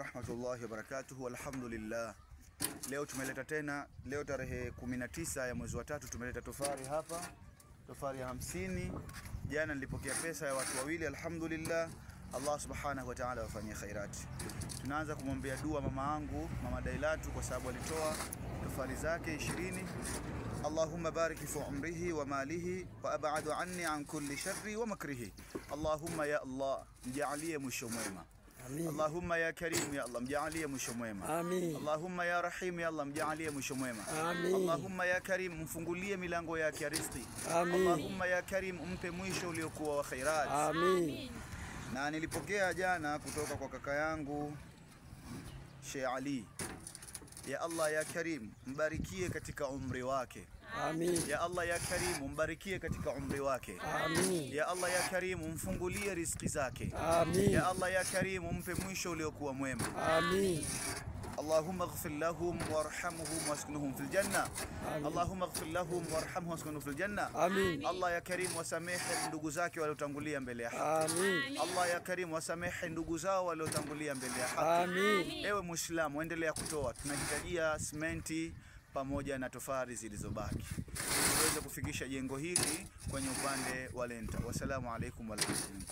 Rahmatullahi wa barakatuhu. Alhamdulillah. Leo tumeleta tena, leo tarehe 19 ya mwezi wa 3 tumeleta tofari hapa. Tofari ya 50. Jana nilipokea pesa ya watu wawili, alhamdulillah. Allah subhanahu wa ta'ala wafanyie khairati. Tunaanza kumwombea dua mama yangu, Mama Dailatu, kwa sababu alitoa tofari zake 20. Allahumma barik fi umrihi wa malihi wa ab'adu anni an kulli sharri wa makrihi. Allahumma ya Allah, mjaalie mwisho mwema. Allahumma ya Karim ya Allah, mjaalie mwisho mwema. Allahumma ya Rahim ya Allah, mjaalie mwisho mwema. Allahumma ya Karim, mfungulie milango yake ya riziki. Allahumma ya Karim, umpe mwisho uliokuwa wa khairat. Amin. Na nilipokea jana kutoka kwa kaka yangu Sheikh Ali. Ya Allah ya Karim, mbarikie katika umri wake. Amin. Ya Allah ya Karim, mbarikie katika umri wake. Amin. Ya Allah ya Karim, mfungulie riziki zake. Amin. Ya Allah ya Karim, umpe mwisho uliokuwa mwema. Amin. Allahumma ighfir lahum warhamhum waskunhum fil janna. Allahumma ighfir lahum warhamhum waskunhum fil janna. Amin. Allah ya Karim, wasamehe ndugu zake waliotangulia mbele ya haki. Amin. Allah ya Karim, wasamehe ndugu zao waliotangulia mbele ya haki. Amin. Ewe Muislamu, endelea kutoa. Tunahitajia simenti pamoja na tofari zilizobaki tuweze kufikisha jengo hili kwenye upande wa Lenta. Wassalamu alaikum warahmatullahi.